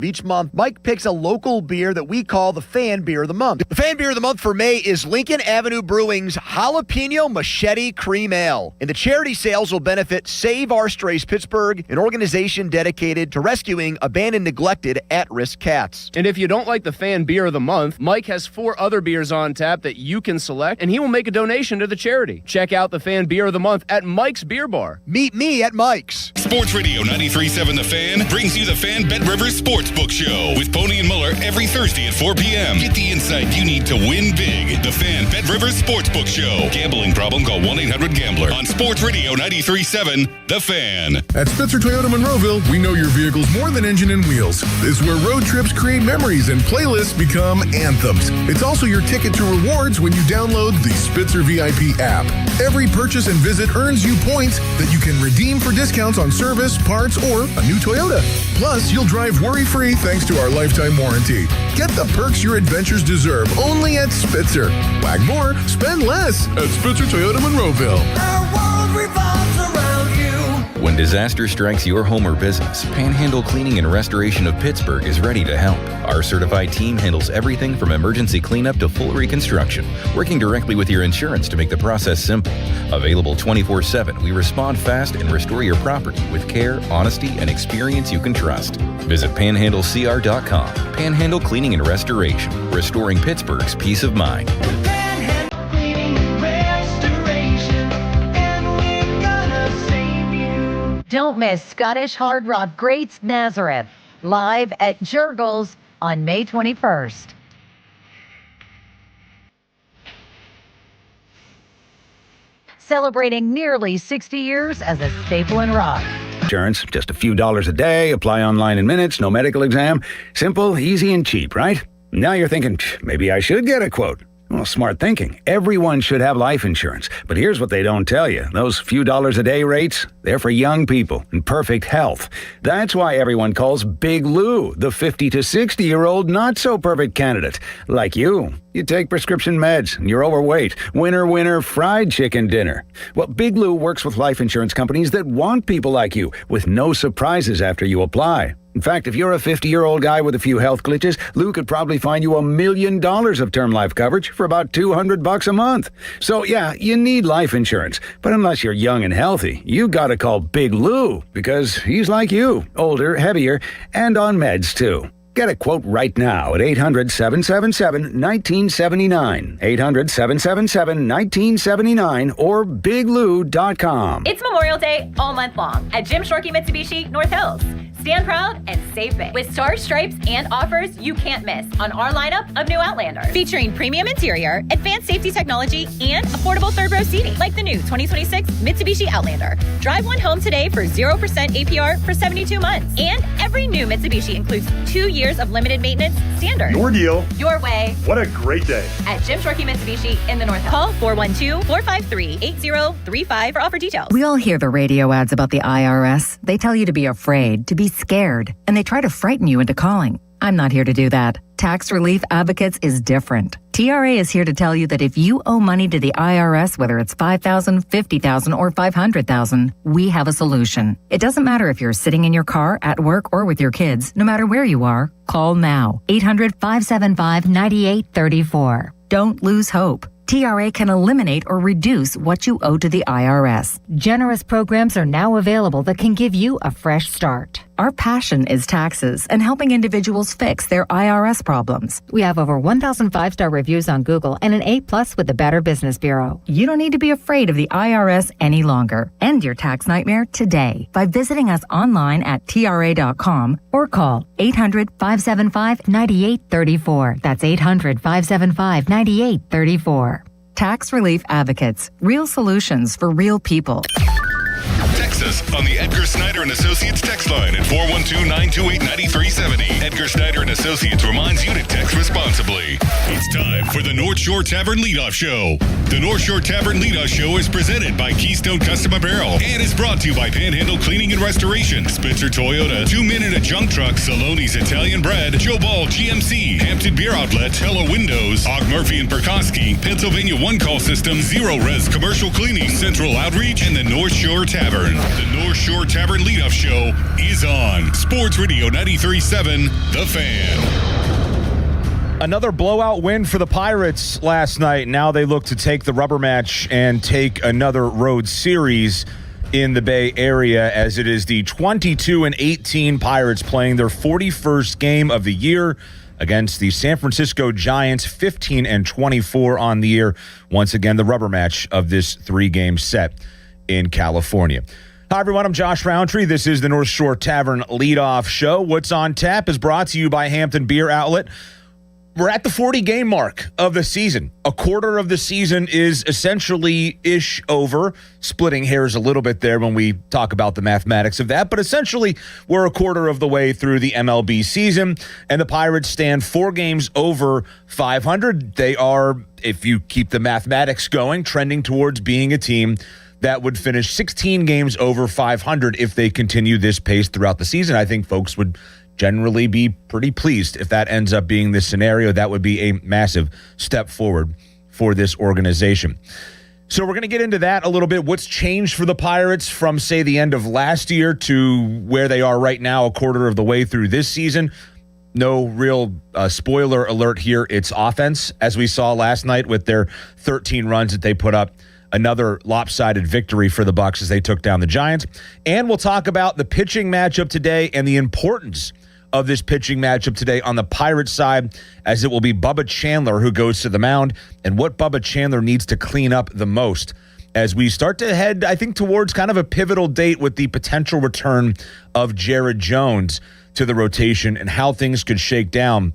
Each month, Mike picks a local beer that we call the Fan Beer of the Month. The Fan Beer of the Month for May is Lincoln Avenue Brewing's Jalapeno Machete Cream Ale. And the charity sales will benefit Save Our Strays Pittsburgh, an organization dedicated to rescuing abandoned, neglected, at-risk cats. And if you don't like the Fan Beer of the Month, Mike has 4 other beers on tap that you can select, and he will make a donation to the charity. Check out the Fan Beer of the Month at Mike's Beer Bar. Meet me at Mike's. Sports Radio 93.7 The Fan brings you the Fan Bet Rivers Sportsbook Show with Pony and Muller every Thursday at 4 p.m. Get the insight you need to win big. The Fan Bet Rivers Sportsbook Show. Gambling problem? Call 1-800-GAMBLER. On Sports Radio 93.7 The Fan. At Spitzer Toyota Monroeville, we know your vehicle's more than engine and wheels. It's where road trips create memories and playlists become anthems. It's also your ticket to rewards when you download the Spitzer VIP app. Every purchase and visit earns you points that you can redeem for discounts on service, parts, or a new Toyota. Plus, you'll drive worry-free thanks to our lifetime warranty. Get the perks your adventures deserve only at Spitzer. Wag more, spend less at Spitzer Toyota Monroeville. Our world revolves around you. When disaster strikes your home or business, Panhandle Cleaning and Restoration of Pittsburgh is ready to help. Our certified team handles everything from emergency cleanup to full reconstruction, working directly with your insurance to make the process simple. Available 24/7, we respond fast and restore your property with care, honesty, and experience you can trust. Visit panhandlecr.com. Panhandle Cleaning and Restoration, restoring Pittsburgh's peace of mind. Panhandle Cleaning and Restoration, and we're gonna save you. Don't miss Scottish Hard Rock Greats Nazareth, live at Jurgles on May 21st. Celebrating nearly 60 years as a staple in rock. Insurance, just a few dollars a day, apply online in minutes, no medical exam. Simple, easy, and cheap, right? Now you're thinking, maybe I should get a quote. Well, smart thinking. Everyone should have life insurance. But here's what they don't tell you. Those few dollars a day rates, they're for young people in perfect health. That's why everyone calls Big Lou the 50 to 60-year-old not-so-perfect candidate. Like you. You take prescription meds, and you're overweight. Winner, winner, fried chicken dinner. Well, Big Lou works with life insurance companies that want people like you, with no surprises after you apply. In fact, if you're a 50-year-old guy with a few health glitches, Lou could probably find you $1 million of term life coverage for about $200 a month. So yeah, you need life insurance. But unless you're young and healthy, you gotta call Big Lou, because he's like you, older, heavier, and on meds too. Get a quote right now at 800-777-1979, 800-777-1979, or biglou.com. It's Memorial Day all month long at Jim Shorkey Mitsubishi North Hills. Stand proud and save big with stars, stripes, and offers you can't miss on our lineup of new Outlanders. Featuring premium interior, advanced safety technology, and affordable third-row seating, like the new 2026 Mitsubishi Outlander. Drive one home today for 0% APR for 72 months. And every new Mitsubishi includes 2 years of limited maintenance standard. Your deal. Your way. What a great day. At Jim Shorkey Mitsubishi in the North Hills. Call 412-453-8035 for offer details. We all hear the radio ads about the IRS. They tell you to be afraid, to be scared, and they try to frighten you into calling. I'm not here to do that. Tax Relief Advocates is different. TRA is here to tell you that if you owe money to the IRS, whether it's $5,000, $50,000, or $500,000, we have a solution. It doesn't matter if you're sitting in your car, at work, or with your kids. No matter where you are, call now. 800-575-9834. Don't lose hope. TRA can eliminate or reduce what you owe to the IRS. Generous programs are now available that can give you a fresh start. Our passion is taxes and helping individuals fix their IRS problems. We have over 1,000 5-star reviews on Google and an A+ with the Better Business Bureau. You don't need to be afraid of the IRS any longer. End your tax nightmare today by visiting us online at TRA.com or call 800-575-9834. That's 800-575-9834. Tax Relief Advocates. Real solutions for real people. Text us on the Edgar Snyder and Associates text line at 412-928-9370. Edgar Snyder and Associates reminds you to text responsibly. It's time for the North Shore Tavern Leadoff Show. The North Shore Tavern Leadoff Show is presented by Keystone Custom Apparel and is brought to you by Panhandle Cleaning and Restoration, Spitzer Toyota, 2 Minute a Junk Truck, Saloni's Italian Bread, Joe Ball GMC, Hampton Beer Outlet, Hello Windows, Og Murphy and Perkoski, Pennsylvania One Call System, Zero Res Commercial Cleaning, Central Outreach, and the North Shore Tavern. The North Shore Tavern Leadoff Show is on. Sports Radio 93.7, The Fan. Another blowout win for the Pirates last night. Now they look to take the rubber match and take another road series in the Bay Area, as it is the 22-18 Pirates playing their 41st game of the year against the San Francisco Giants, 15-24 on the year. Once again, the rubber match of this 3-game set in California. Hi, everyone. I'm Josh Roundtree. This is the North Shore Tavern leadoff show. What's on tap is brought to you by Hampton Beer Outlet. We're at the 40-game mark of the season. A quarter of the season is essentially-ish over, splitting hairs a little bit there when we talk about the mathematics of that. But essentially, we're a quarter of the way through the MLB season, and the Pirates stand 4 games over 500. They are, if you keep the mathematics going, trending towards being a team that would finish 16 games over 500 if they continue this pace throughout the season. I think folks would generally be pretty pleased if that ends up being the scenario. That would be a massive step forward for this organization. So we're going to get into that a little bit. What's changed for the Pirates from, say, the end of last year to where they are right now, a quarter of the way through this season. No real spoiler alert here. It's offense, as we saw last night with their 13 runs that they put up. Another lopsided victory for the Bucs as they took down the Giants. And we'll talk about the pitching matchup today and the importance of this pitching matchup today on the Pirates side, as it will be Bubba Chandler who goes to the mound, and what Bubba Chandler needs to clean up the most as we start to head, I think, towards kind of a pivotal date with the potential return of Jared Jones to the rotation and how things could shake down.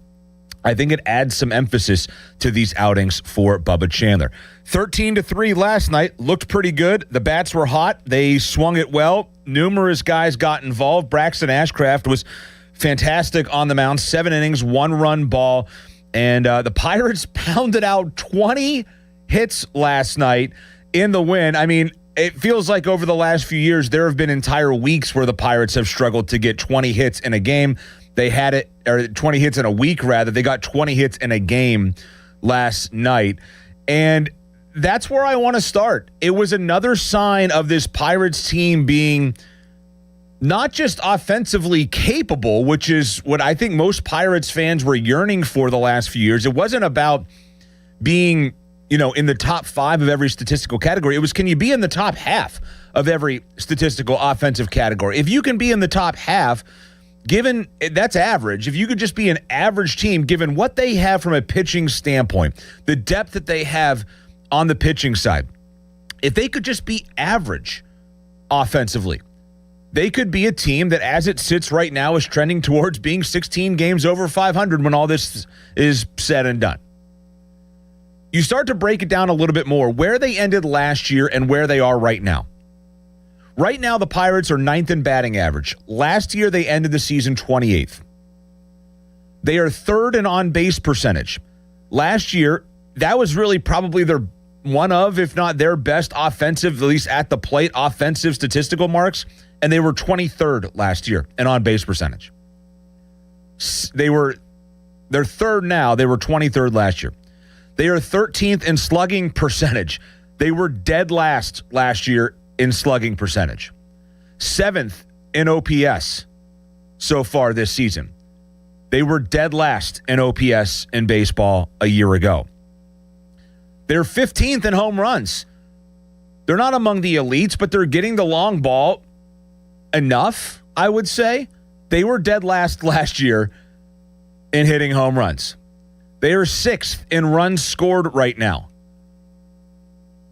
I think it adds some emphasis to these outings for Bubba Chandler. 13-3 last night. Looked pretty good. The bats were hot. They swung it well. Numerous guys got involved. Braxton Ashcraft was fantastic on the mound. 7 innings, 1-run ball. And the Pirates pounded out 20 hits last night in the win. I mean, it feels like over the last few years, there have been entire weeks where the Pirates have struggled to get 20 hits in a game. They had it, or 20 hits in a week, rather. They got 20 hits in a game last night. And that's where I want to start. It was another sign of this Pirates team being not just offensively capable, which is what I think most Pirates fans were yearning for the last few years. It wasn't about being, in the top 5 of every statistical category. It was, can you be in the top half of every statistical offensive category? If you can be in the top half, given that's average, if you could just be an average team, given what they have from a pitching standpoint, the depth that they have on the pitching side, if they could just be average offensively, they could be a team that, as it sits right now, is trending towards being 16 games over 500 when all this is said and done. You start to break it down a little bit more, where they ended last year and where they are right now. Right now, the Pirates are 9th in batting average. Last year, they ended the season 28th. They are 3rd in on-base percentage. Last year, that was really probably their one of, if not their best offensive, at least at the plate, offensive statistical marks, and they were 23rd last year in on-base percentage. They're 3rd now. They were 23rd last year. They are 13th in slugging percentage. They were dead last year in slugging percentage. 7th in OPS so far this season. They were dead last in OPS in baseball a year ago. They're 15th in home runs. They're not among the elites, but they're getting the long ball enough, I would say. They were dead last year in hitting home runs. They are 6th in runs scored right now.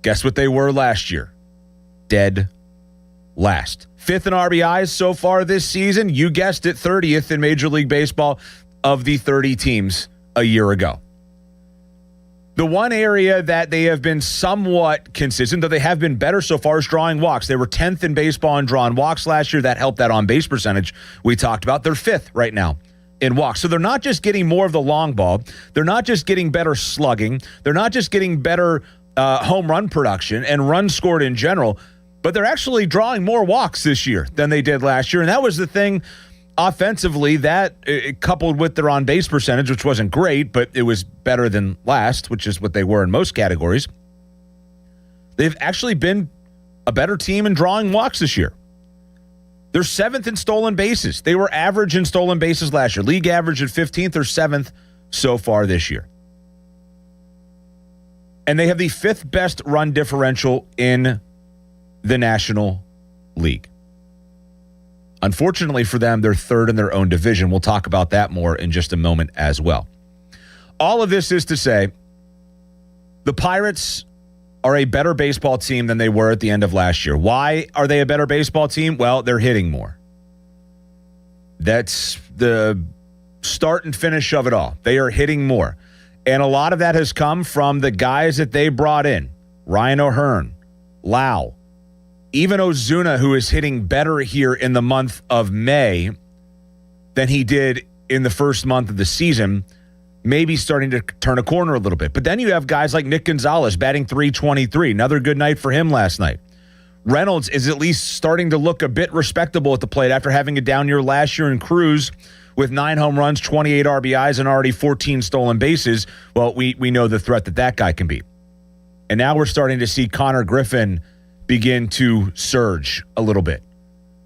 Guess what they were last year? Dead last. 5th in RBIs so far this season. You guessed it, 30th in Major League Baseball of the 30 teams a year ago. The one area that they have been somewhat consistent, though they have been better so far, is drawing walks. They were 10th in baseball in drawn walks last year. That helped that on-base percentage we talked about. They're 5th right now in walks. So they're not just getting more of the long ball. They're not just getting better slugging. They're not just getting better home run production and runs scored in general, but they're actually drawing more walks this year than they did last year. And that was the thing offensively, that coupled with their on-base percentage, which wasn't great, but it was better than last, which is what they were in most categories. They've actually been a better team in drawing walks this year. They're 7th in stolen bases. They were average in stolen bases last year. League average at 15th or 7th so far this year. And they have the 5th best run differential in the National League. Unfortunately for them, they're 3rd in their own division. We'll talk about that more in just a moment as well. All of this is to say, the Pirates are a better baseball team than they were at the end of last year. Why are they a better baseball team? Well, they're hitting more. That's the start and finish of it all. They are hitting more. And a lot of that has come from the guys that they brought in. Ryan O'Hearn, Lau, even Ozuna, who is hitting better here in the month of May than he did in the first month of the season, maybe starting to turn a corner a little bit. But then you have guys like Nick Gonzalez batting .323. Another good night for him last night. Reynolds is at least starting to look a bit respectable at the plate after having a down year last year, and Cruz with 9 home runs, 28 RBIs, and already 14 stolen bases. Well, we know the threat that guy can be. And now we're starting to see Connor Griffin begin to surge a little bit.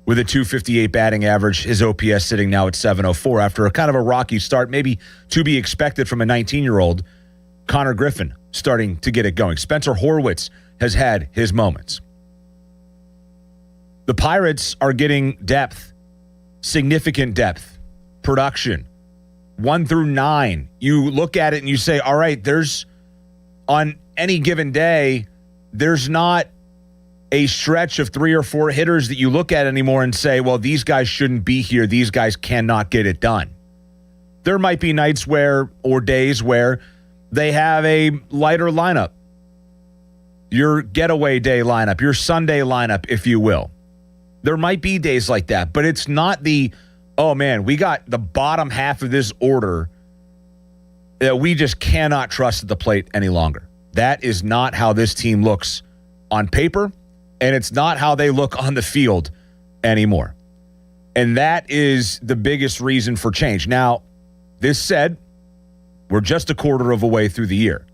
With a .258 batting average, his OPS sitting now at .704 after a kind of a rocky start, maybe to be expected from a 19-year-old. Connor Griffin starting to get it going. Spencer Horwitz has had his moments. The Pirates are getting depth, significant depth, production, 1 through 9. You look at it and you say, all right, there's, on any given day, there's not a stretch of 3 or 4 hitters that you look at anymore and say, well, these guys shouldn't be here. These guys cannot get it done. There might be nights where, or days where, they have a lighter lineup. Your getaway day lineup, your Sunday lineup, if you will. There might be days like that, but it's not the, oh man, we got the bottom half of this order that we just cannot trust at the plate any longer. That is not how this team looks on paper. And it's not how they look on the field anymore. And that is the biggest reason for change. Now, this said, we're just a quarter of a way through the year.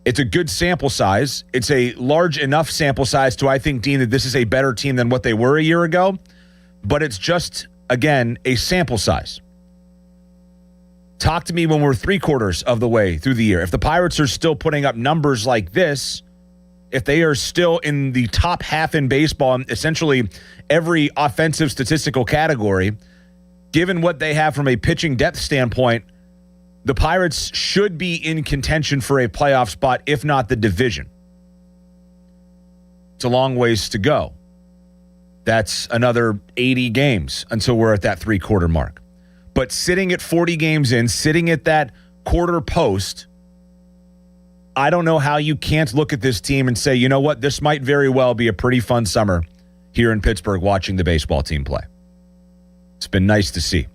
It's a good sample size. It's a large enough sample size to, I think, Dean, that this is a better team than what they were a year ago. But it's just, again, a sample size. Talk to me when we're 3/4 of the way through the year. If the Pirates are still putting up numbers like this, if they are still in the top half in baseball, essentially every offensive statistical category, given what they have from a pitching depth standpoint, the Pirates should be in contention for a playoff spot, if not the division. It's a long ways to go. That's another 80 games until we're at that 3/4 mark. But sitting at 40 games in, sitting at that quarter post, I don't know how you can't look at this team and say, you know what, this might very well be a pretty fun summer here in Pittsburgh watching the baseball team play. It's been nice to see.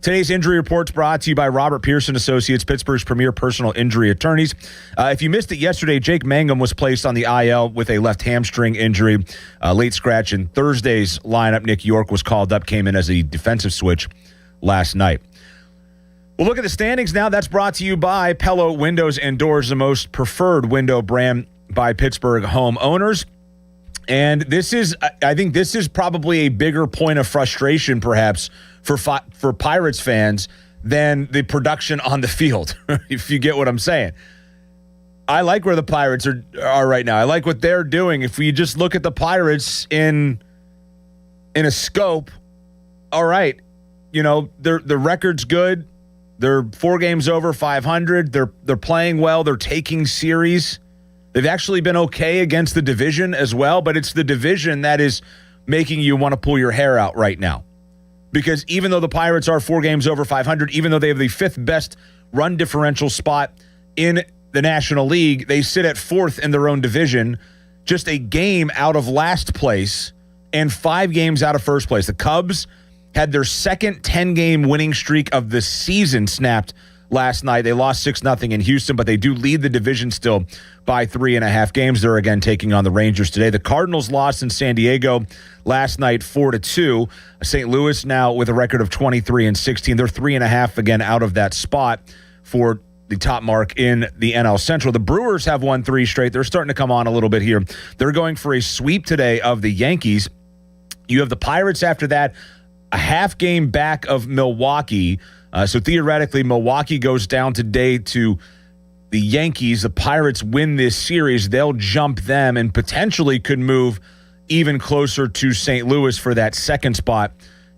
Today's injury report's brought to you by Robert Pearson Associates, Pittsburgh's premier personal injury attorneys. If you missed it yesterday, Jake Mangum was placed on the IL with a left hamstring injury, late scratch in Thursday's lineup. Nick York was called up, came in as a defensive switch last night. We'll look at the standings now. That's brought to you by Pello Windows and Doors, the most preferred window brand by Pittsburgh homeowners. And this is, I think this is probably a bigger point of frustration, perhaps, for Pirates fans than the production on the field, if you get what I'm saying. I like where the Pirates are right now. I like what they're doing. If we just look at the Pirates in a scope, all right, you know, the record's good. They're 4 games over 500. They're playing well. They're taking series. They've actually been okay against the division as well, but it's the division that is making you want to pull your hair out right now. Because even though the Pirates are 4 games over 500, even though they have the 5th best run differential spot in the National League, they sit at 4th in their own division, just a game out of last place and 5 games out of first place. The Cubs had their second 10-game winning streak of the season snapped last night. They lost 6-0 in Houston, but they do lead the division still by 3.5 games. They're again taking on the Rangers today. The Cardinals lost in San Diego last night 4-2. St. Louis now with a record of 23-16. They're 3.5 again out of that spot for the top mark in the NL Central. The Brewers have won 3 straight. They're starting to come on a little bit here. They're going for a sweep today of the Yankees. You have the Pirates after that, a half game back of Milwaukee. So theoretically, Milwaukee goes down today to the Yankees. The Pirates win this series. They'll jump them and potentially could move even closer to St. Louis for that second spot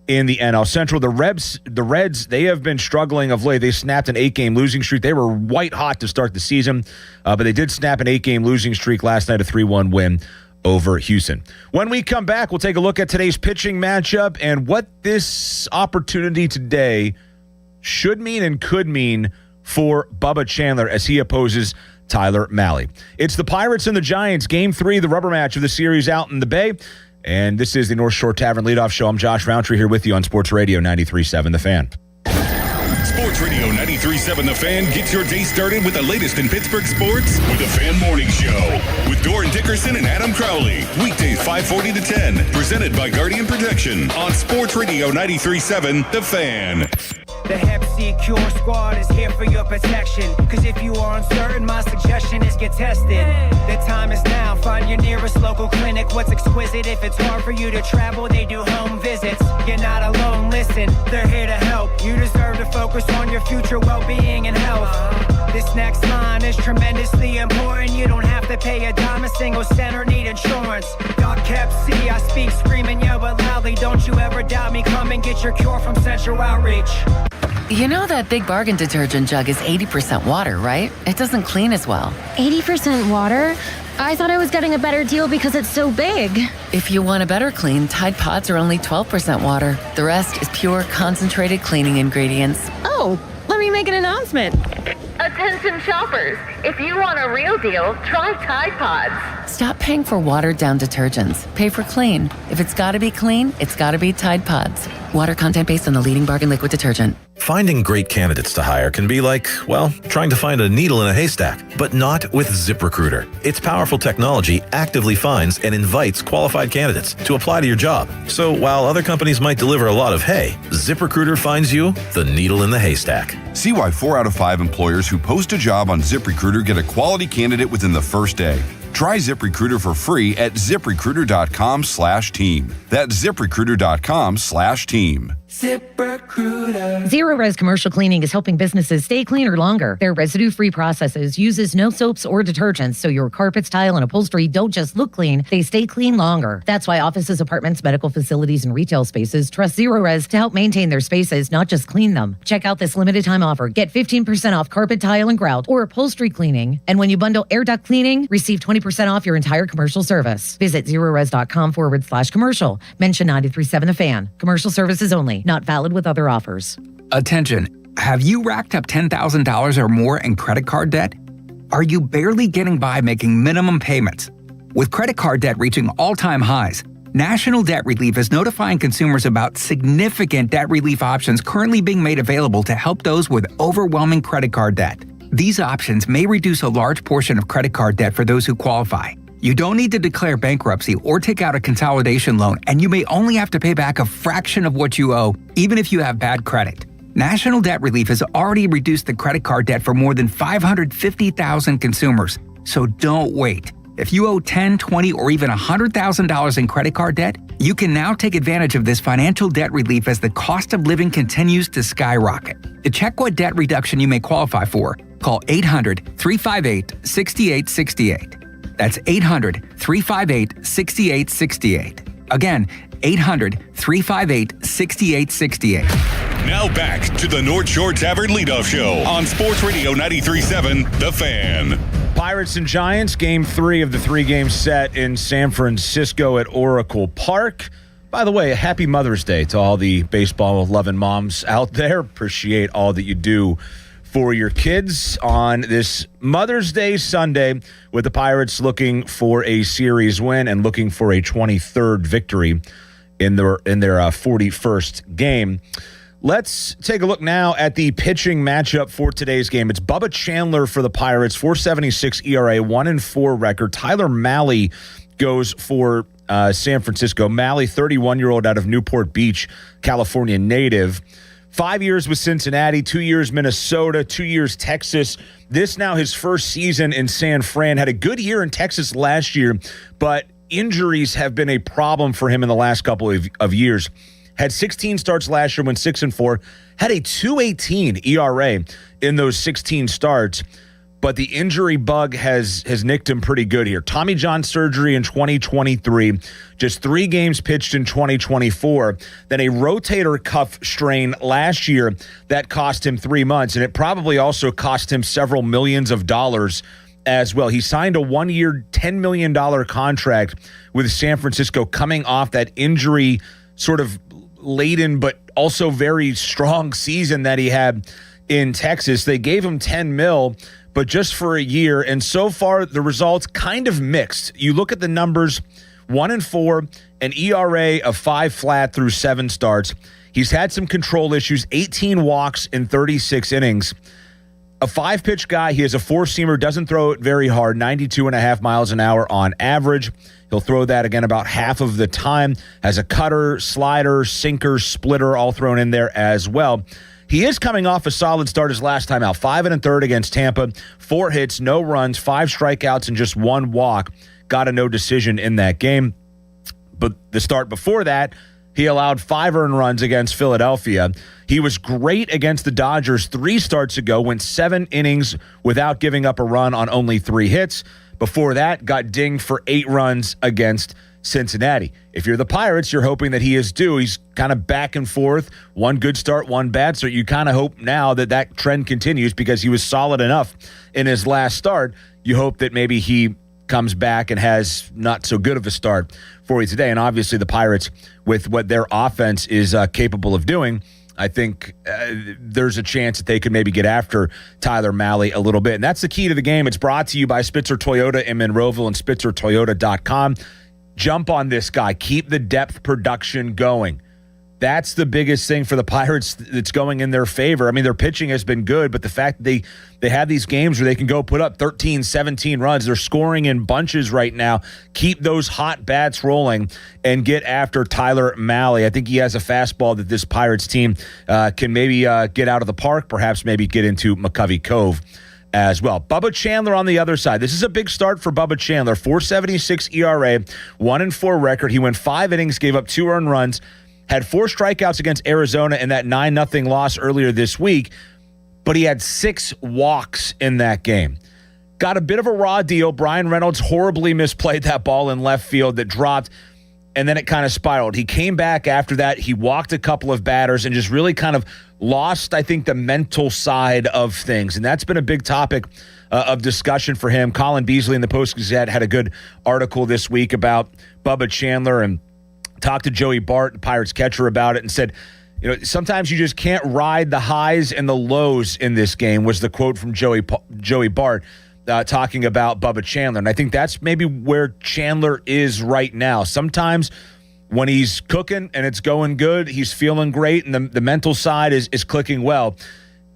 in the NL Central. The Reds, they have been struggling of late. They snapped an 8-game losing streak. They were white hot to start the season, but they did snap an 8-game losing streak last night, a 3-1 win over Houston. When we come back, we'll take a look at today's pitching matchup and what this opportunity today should mean and could mean for Bubba Chandler as he opposes Tyler Mahle. It's the Pirates and the Giants, Game 3, the rubber match of the series out in the Bay. And this is the North Shore Tavern Leadoff Show. I'm Josh Roundtree here with you on Sports Radio 93.7 The Fan. Sports Radio 93.7 The Fan gets your day started with the latest in Pittsburgh sports with the Fan Morning Show with Doran Dickerson and Adam Crowley. Weekdays 5:40 to 10. Presented by Guardian Protection on Sports Radio 93.7 The Fan. The Hep C Cure Squad is here for your protection. Cause if you are uncertain, my suggestion is get tested. The time is now. Find your nearest local clinic. What's exquisite? If it's hard for you to travel, they do home visits. You're not alone, listen. They're here to help. You deserve to focus on your future well-being and health. This next line is tremendously important. You don't have to pay a dime, a single cent, or need insurance. Doc Hep C, I speak screaming, yell it loudly. Don't you ever doubt me. Come and get your cure from Central Outreach. You know that Big Bargain detergent jug is 80% water, right? It doesn't clean as well. 80% water? I thought I was getting a better deal because it's so big. If you want a better clean, Tide Pods are only 12% water. The rest is pure, concentrated cleaning ingredients. Oh, let me make an announcement. Attention shoppers, if you want a real deal, try Tide Pods. Stop paying for watered-down detergents. Pay for clean. If it's gotta be clean, it's gotta be Tide Pods. Water content based on the leading bargain liquid detergent. Finding great candidates to hire can be like, well, trying to find a needle in a haystack, but not with ZipRecruiter. Its powerful technology actively finds and invites qualified candidates to apply to your job. So while other companies might deliver a lot of hay, ZipRecruiter finds you the needle in the haystack. See why 4 out of 5 employers who post a job on ZipRecruiter get a quality candidate within the first day. Try ZipRecruiter for free at ZipRecruiter.com/team. That's ZipRecruiter.com/team. ZipRecruiter. Zero Res Commercial Cleaning is helping businesses stay cleaner longer. Their residue-free processes uses no soaps or detergents, so your carpets, tile, and upholstery don't just look clean, they stay clean longer. That's why offices, apartments, medical facilities, and retail spaces trust Zero Res to help maintain their spaces, not just clean them. Check out this limited time offer. Get 15% off carpet, tile, and grout, or upholstery cleaning. And when you bundle air duct cleaning, receive 20% off your entire commercial service. Visit zerores.com/commercial. Mention 93.7 The Fan. Commercial services only. Not valid with other offers. Attention. Have you racked up $10,000 or more in credit card debt? Are you barely getting by making minimum payments? With credit card debt reaching all-time highs, National Debt Relief is notifying consumers about significant debt relief options currently being made available to help those with overwhelming credit card debt. These options may reduce a large portion of credit card debt for those who qualify. You don't need to declare bankruptcy or take out a consolidation loan, and you may only have to pay back a fraction of what you owe, even if you have bad credit. National Debt Relief has already reduced the credit card debt for more than 550,000 consumers, so don't wait. If you owe $10,000, $20,000, or even $100,000 in credit card debt, you can now take advantage of this financial debt relief as the cost of living continues to skyrocket. To check what debt reduction you may qualify for, call 800-358-6868. That's 800-358-6868. Again, 800-358-6868. Now back to the North Shore Tavern Leadoff Show on Sports Radio 93.7 The Fan. Pirates and Giants, Game 3 of the 3-game set in San Francisco at Oracle Park. By the way, a happy Mother's Day to all the baseball-loving moms out there. Appreciate all that you do for your kids on this Mother's Day Sunday, with the Pirates looking for a series win and looking for a 23rd victory in their 41st game. Let's take a look now at the pitching matchup for today's game. It's Bubba Chandler for the Pirates, 4.76 ERA, 1-4 record. Tyler Mahle goes for San Francisco. Mahle, 31-year-old out of Newport Beach, California native. 5 years with Cincinnati, 2 years Minnesota, 2 years Texas. This now his first season in San Fran. Had a good year in Texas last year, but injuries have been a problem for him in the last couple of years. Had 16 starts last year, went 6-4, had a 2.18 ERA in those 16 starts, but the injury bug has nicked him pretty good here. Tommy John surgery in 2023, just 3 games pitched in 2024, then a rotator cuff strain last year that cost him 3 months, and it probably also cost him several millions of dollars as well. He signed a 1-year, $10 million contract with San Francisco coming off that injury sort of laden but also very strong season that he had in Texas. They gave him $10 million, but just for a year, and so far the results kind of mixed. You look at the numbers, 1-4, an ERA of 5 flat through 7 starts. He's had some control issues, 18 walks in 36 innings. A 5-pitch guy. He has a 4-seamer, doesn't throw it very hard, 92.5 miles an hour on average. He'll throw that again about half of the time. Has a cutter, slider, sinker, splitter all thrown in there as well. He is coming off a solid start his last time out. 5 1/3 against Tampa, 4 hits, no runs, 5 strikeouts, and just 1 walk. Got a no decision in that game. But the start before that, he allowed 5 earned runs against Philadelphia. He was great against the Dodgers 3 starts ago, went 7 innings without giving up a run on only 3 hits. Before that, got dinged for 8 runs against Cincinnati. If you're the Pirates, you're hoping that he is due. He's kind of back and forth, 1 good start, 1 bad start. You kind of hope now that trend continues because he was solid enough in his last start. You hope that maybe he comes back and has not so good of a start for you today. And obviously the Pirates, with what their offense is capable of doing, I think there's a chance that they could maybe get after Tyler Mahle a little bit. And that's the key to the game. It's brought to you by Spitzer Toyota in Monroeville and SpitzerToyota.com. Jump on this guy. Keep the depth production going. That's the biggest thing for the Pirates that's going in their favor. I mean, their pitching has been good, but the fact that they have these games where they can go put up 13, 17 runs, they're scoring in bunches right now. Keep those hot bats rolling and get after Tyler Mahle. I think he has a fastball that this Pirates team can maybe get out of the park, perhaps maybe get into McCovey Cove as well. Bubba Chandler on the other side. This is a big start for Bubba Chandler. 4.76 ERA, 1-4 record. He went 5 innings, gave up 2 earned runs, had 4 strikeouts against Arizona in that 9-0 loss earlier this week, but he had 6 walks in that game. Got a bit of a raw deal. Brian Reynolds horribly misplayed that ball in left field that dropped, and then it kind of spiraled. He came back after that. He walked a couple of batters and just really kind of lost, I think, the mental side of things, and that's been a big topic of discussion for him. Colin Beasley in the Post-Gazette had a good article this week about Bubba Chandler and talked to Joey Bart, the Pirates catcher, about it and said, you know, sometimes you just can't ride the highs and the lows in this game, was the quote from Joey Bart talking about Bubba Chandler. And I think that's maybe where Chandler is right now. Sometimes when he's cooking and it's going good, he's feeling great and the mental side is clicking well.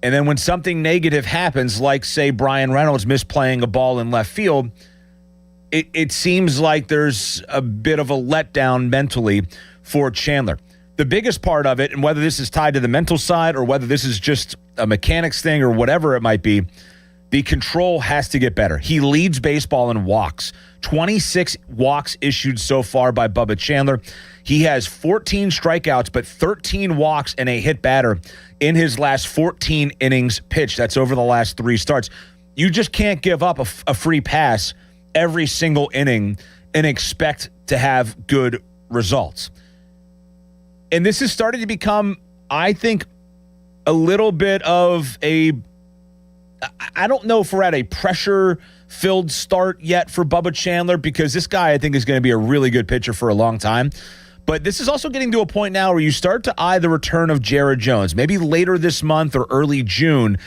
And then when something negative happens, like, say, Brian Reynolds misplaying a ball in left field, it seems like there's a bit of a letdown mentally for Chandler. The biggest part of it, and whether this is tied to the mental side or whether this is just a mechanics thing or whatever it might be, the control has to get better. He leads baseball in walks. 26 walks issued so far by Bubba Chandler. He has 14 strikeouts, but 13 walks and a hit batter in his last 14 innings pitched. That's over the last 3 starts. You just can't give up a free pass every single inning and expect to have good results. And this has started to become, I think, a little bit of I don't know if we're at a pressure-filled start yet for Bubba Chandler, because this guy, I think, is going to be a really good pitcher for a long time. But this is also getting to a point now where you start to eye the return of Jared Jones. Maybe later this month or early June,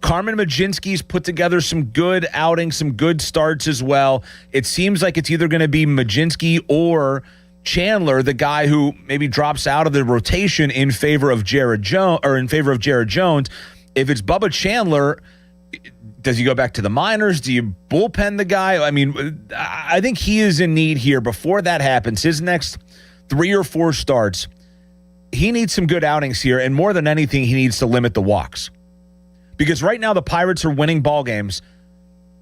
Carmen Majinski's put together some good outings, some good starts as well. It seems like it's either going to be Majinski or Chandler, the guy who maybe drops out of the rotation in favor of Jared Jones. If it's Bubba Chandler, does he go back to the minors? Do you bullpen the guy? I mean, I think he is in need here. Before that happens, his next 3 or 4 starts, he needs some good outings here, and more than anything, he needs to limit the walks. Because right now the Pirates are winning ball games,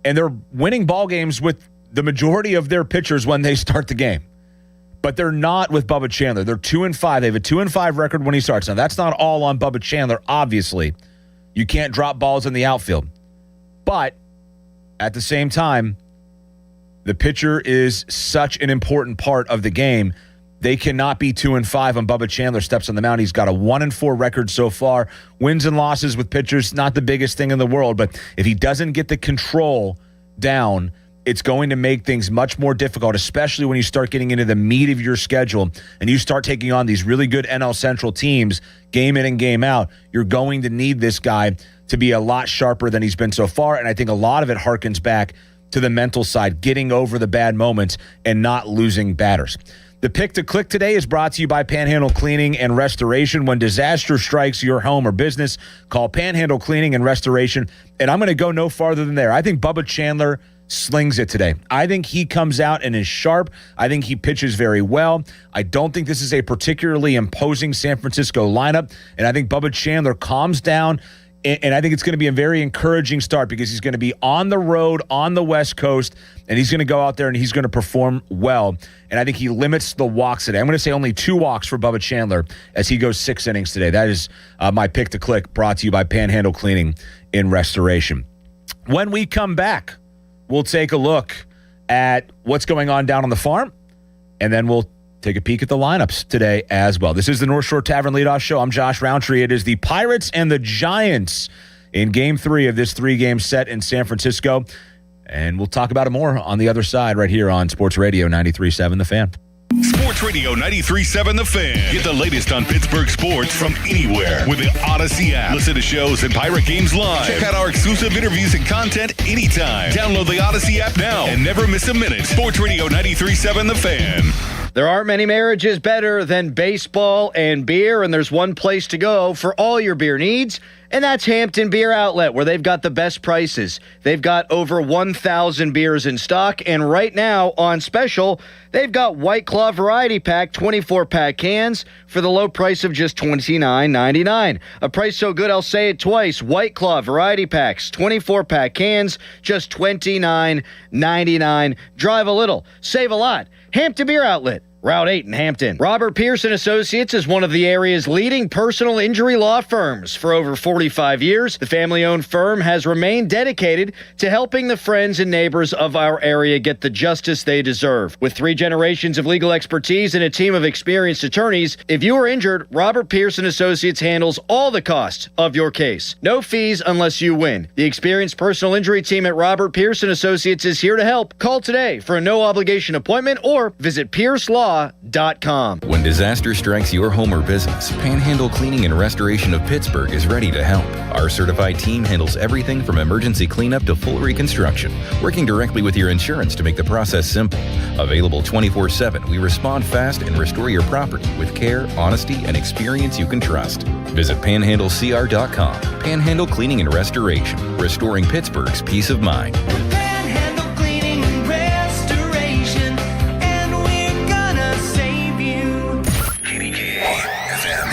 and they're winning ball games with the majority of their pitchers when they start the game. But they're not with Bubba Chandler. They're 2-5. They have a 2-5 record when he starts. Now, that's not all on Bubba Chandler, obviously. You can't drop balls in the outfield. But at the same time, the pitcher is such an important part of the game. They cannot be 2-5 when Bubba Chandler steps on the mound. He's got a 1-4 record so far. Wins and losses with pitchers, not the biggest thing in the world. But if he doesn't get the control down, it's going to make things much more difficult, especially when you start getting into the meat of your schedule and you start taking on these really good NL Central teams game in and game out. You're going to need this guy to be a lot sharper than he's been so far, and I think a lot of it harkens back to the mental side, getting over the bad moments and not losing batters. The pick to click today is brought to you by Panhandle Cleaning and Restoration. When disaster strikes your home or business, call Panhandle Cleaning and Restoration, and I'm going to go no farther than there. I think Bubba Chandler slings it today. I think he comes out and is sharp. I think he pitches very well. I don't think this is a particularly imposing San Francisco lineup, and I think Bubba Chandler calms down, and I think it's going to be a very encouraging start because he's going to be on the road on the West Coast, and he's going to go out there and he's going to perform well, and I think he limits the walks today. I'm going to say only 2 walks for Bubba Chandler as he goes 6 innings today. That is my pick to click, brought to you by Panhandle Cleaning and Restoration. When we come back, we'll take a look at what's going on down on the farm, and then we'll take a peek at the lineups today as well. This is the North Shore Tavern Leadoff Show. I'm Josh Roundtree. It is the Pirates and the Giants in Game 3 of this 3-game set in San Francisco, and we'll talk about it more on the other side right here on Sports Radio 93.7 The Fan. Sports Radio 93.7 The Fan. Get the latest on Pittsburgh sports from anywhere with the Odyssey app. Listen to shows and Pirate games live. Check out our exclusive interviews and content anytime. Download the Odyssey app now and never miss a minute. Sports Radio 93.7 The Fan. There aren't many marriages better than baseball and beer, and there's one place to go for all your beer needs, and that's Hampton Beer Outlet, where they've got the best prices. They've got over 1,000 beers in stock, and right now, on special, they've got White Claw Variety Pack 24-pack cans for the low price of just $29.99. A price so good I'll say it twice. White Claw Variety Packs 24-pack cans, just $29.99. Drive a little, save a lot. Hampton Beer Outlet, Route 8 in Hampton. Robert Pierce & Associates is one of the area's leading personal injury law firms. For over 45 years, the family-owned firm has remained dedicated to helping the friends and neighbors of our area get the justice they deserve. With 3 generations of legal expertise and a team of experienced attorneys, if you are injured, Robert Pierce & Associates handles all the costs of your case. No fees unless you win. The experienced personal injury team at Robert Pierce & Associates is here to help. Call today for a no-obligation appointment or visit piercelaw.com. When disaster strikes your home or business, Panhandle Cleaning and Restoration of Pittsburgh is ready to help. Our certified team handles everything from emergency cleanup to full reconstruction, working directly with your insurance to make the process simple. Available 24/7, we respond fast and restore your property with care, honesty, and experience you can trust. Visit panhandlecr.com. Panhandle Cleaning and Restoration, restoring Pittsburgh's peace of mind.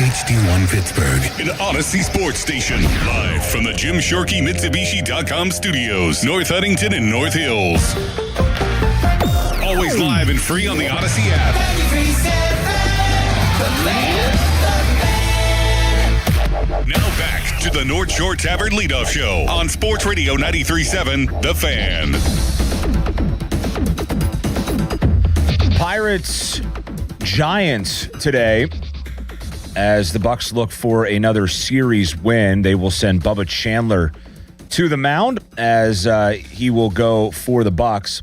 HD1 Pittsburgh, an Odyssey sports station, live from the Jim Shorkey Mitsubishi.com studios, North Huntington and North Hills. Always live and free on the Odyssey app. Now back to the North Shore Tavern Leadoff Show on Sports Radio 93.7 The Fan. Pirates, Giants today. As the Bucks look for another series win, they will send Bubba Chandler to the mound as he will go for the Bucks.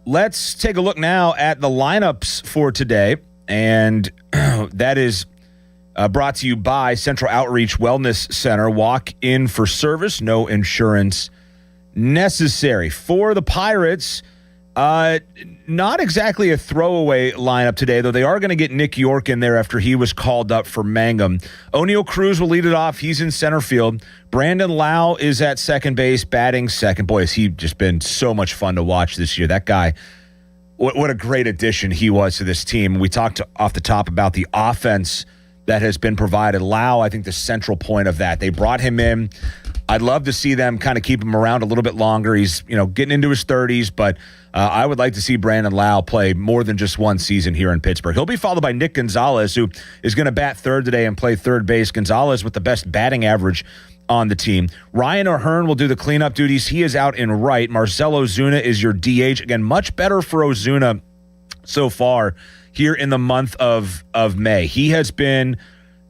Let's take a look now at the lineups for today, and that is brought to you by Central Outreach Wellness Center. Walk in for service, no insurance necessary. For the Pirates, not exactly a throwaway lineup today, though they are going to get Nick York in there after he was called up for Mangum. O'Neal Cruz will lead it off. He's in center field. Brandon Lau is at second base, batting second. Boy, has he just been so much fun to watch this year. That guy, what a great addition he was to this team. We talked off the top about the offense that has been provided. Lau, I think, the central point of that. They brought him in I'd love to see them kind of keep him around a little bit longer. He's, getting into his 30s, but I would like to see Brandon Lau play more than just one season here in Pittsburgh. He'll be followed by Nick Gonzalez, who is going to bat third today and play third base. Gonzalez with the best batting average on the team. Ryan O'Hearn will do the cleanup duties. He is out in right. Marcell Ozuna is your DH. Again, much better for Ozuna so far here in the month of May. He has been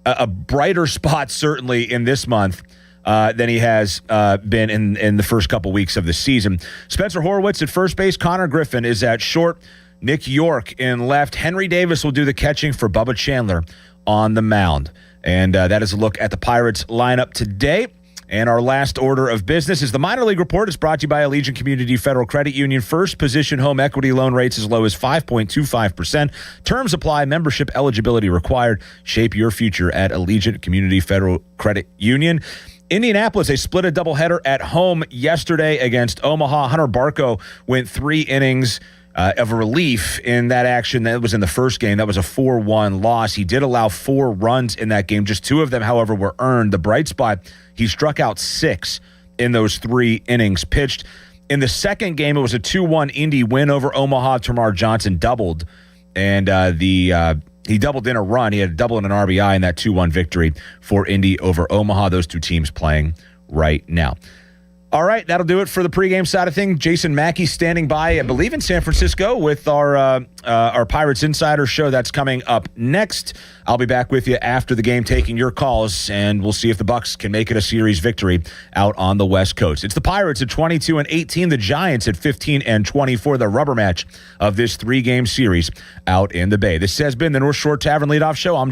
a brighter spot, certainly, in this month than he has been in the first couple weeks of the season. Spencer Horwitz at first base. Connor Griffin is at short. Nick York in left. Henry Davis will do the catching for Bubba Chandler on the mound. And that is a look at the Pirates lineup today. And our last order of business is the minor league report. It's brought to you by Allegiant Community Federal Credit Union. First position home equity loan rates as low as 5.25%. Terms apply. Membership eligibility required. Shape your future at Allegiant Community Federal Credit Union. Indianapolis, they split a doubleheader at home yesterday against Omaha. Hunter Barco went 3 innings of relief in that action. That was in the first game. That was a 4-1 loss. He did allow 4 runs in that game. Just 2 of them, however, were earned. The bright spot, he struck out 6 in those 3 innings pitched. In the second game, it was a 2-1 Indy win over Omaha. Tamar Johnson doubled, and he doubled in a run. He had a double and an RBI in that 2-1 victory for Indy over Omaha. Those 2 teams playing right now. All right, that'll do it for the pregame side of things. Jason Mackey standing by, I believe, in San Francisco with our Pirates Insider show. That's coming up next. I'll be back with you after the game taking your calls, and we'll see if the Bucs can make it a series victory out on the West Coast. It's the Pirates at 22-18, the Giants at 15-24, the rubber match of this 3-game series out in the Bay. This has been the North Shore Tavern Leadoff Show. I'm